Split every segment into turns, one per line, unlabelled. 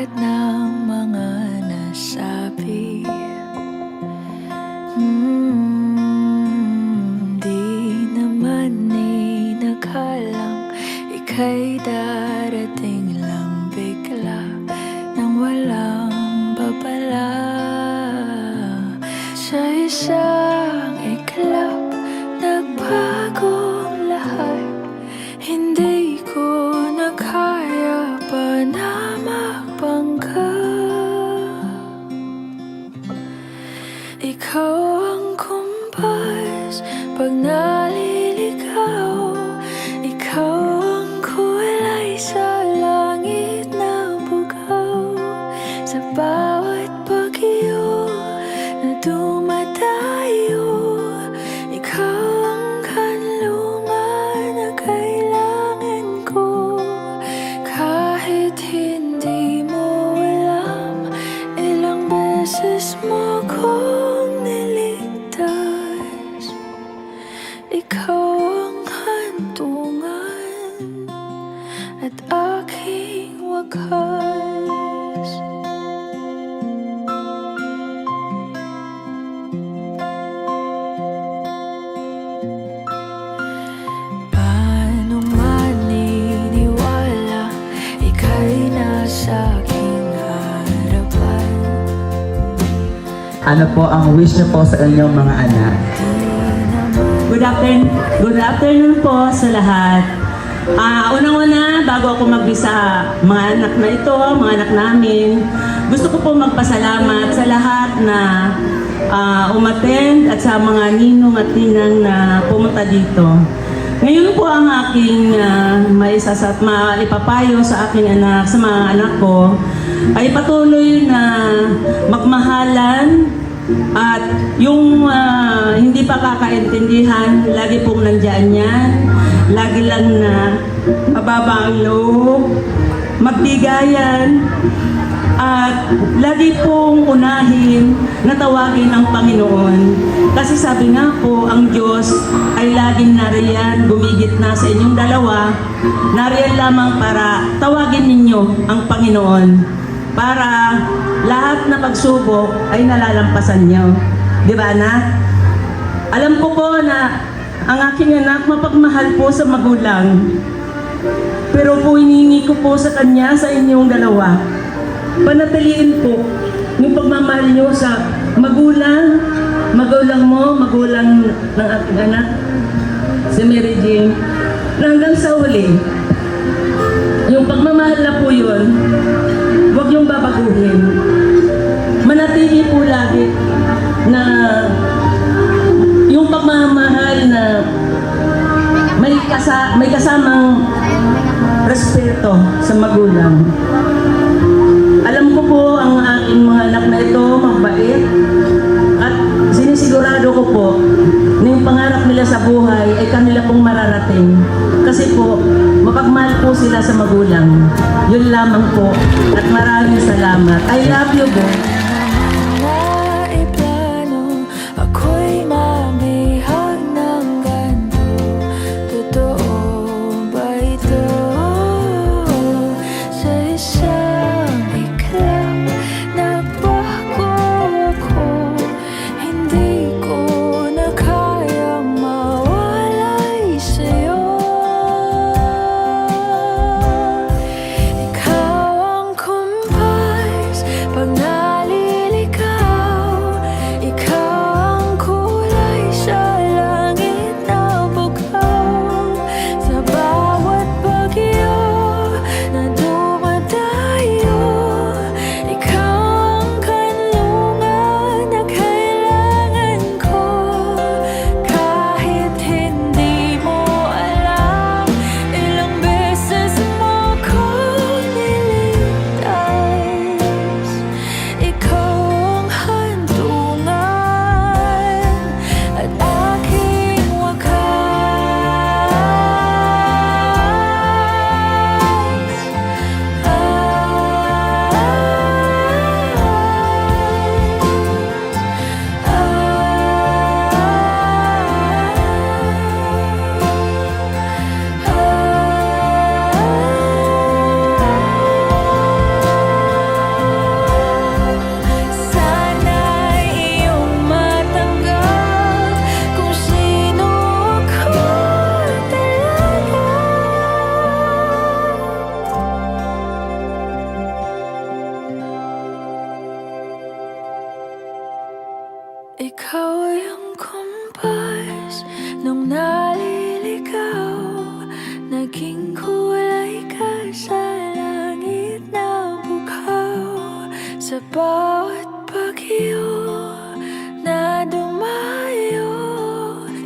lahat ng mga nasabi. Di naman inakalang ika'y darating lang bigla nang walang babala. Sa isang iglap, nagbago ang lahat. Hindi ko na kaya pa na magpangga. Ikaw ang kumpas pag naliligaw. Ikaw ang kulay sa langit na bugaw. Sa bawat bagyo na dumadayo, ikaw ang kanlungan na kailangan ko. Kahit hindi mo alam, ilang beses mo kong niligtas. Ikaw ang hantungan at aking wakas. Paano maniniwala ika'y nasa aking harapan?
Ano po ang wish niyo po sa inyong mga anak?
Good afternoon po sa lahat. Unang-una, bago ako magbisa mga anak na ito, mga anak namin, gusto ko po magpasalamat sa lahat na umattend at sa mga ninong at ninang na pumunta dito. Ngayon po ang aking maipapayo sa aking anak, sa mga anak ko, ay patuloy na magmahalan at yung hindi pa kakaintindihan, lagi pong nandyan yan. Lagi lang na mababa ang loob, magbigayan, at lagi pong unahin na tawagin ang Panginoon. Kasi sabi nga po, ang Diyos ay laging nariyan, gumigit na sa inyong dalawa, nariyan lamang para tawagin ninyo ang Panginoon. Para lahat na pagsubok ay nalalampasan nyo. Di ba, anak? Alam ko po na ang aking anak mapagmahal po sa magulang. Pero po hiningi ko po sa kanya, sa inyong dalawa, panatiliin po yung pagmamahal nyo sa magulang, magulang mo, magulang ng aking anak, si Mary Jane, na hanggang sa huli, yung pagmamahal na po yun, huwag yung babaguhin. Manatili po lagi na yung pagmamahal na may kasamang respeto sa magulang. Alam ko po ang aking mga anak na ito mabait at sinisigurado ko po na yung pangarap nila sa buhay ay kanila pong mararating. Kasi po, mapagmahal po sila sa magulang. Yun lamang po at maraming salamat. I love you po.
Naiplano ako'y mabihag ng ganito. Totoo ba ito? Sa isang iklap, nabago ako. Hindi ko na kayang mawalay sa'yo. Ikaw ang kumpas pag naliligaw. Ikaw yung kumpas nung naliligaw, naging kulay ka sa langit na bughaw. Sa bawat bagyo na dumayo,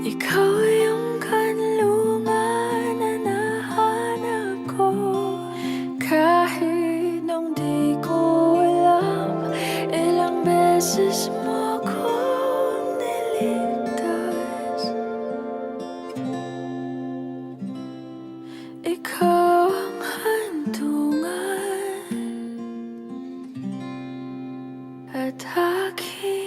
ikaw yung kanlungan na nahanap ko. Kahit nung di ko alam, ilang beses mo akong niligtas. Ikaw ang hantungan at aking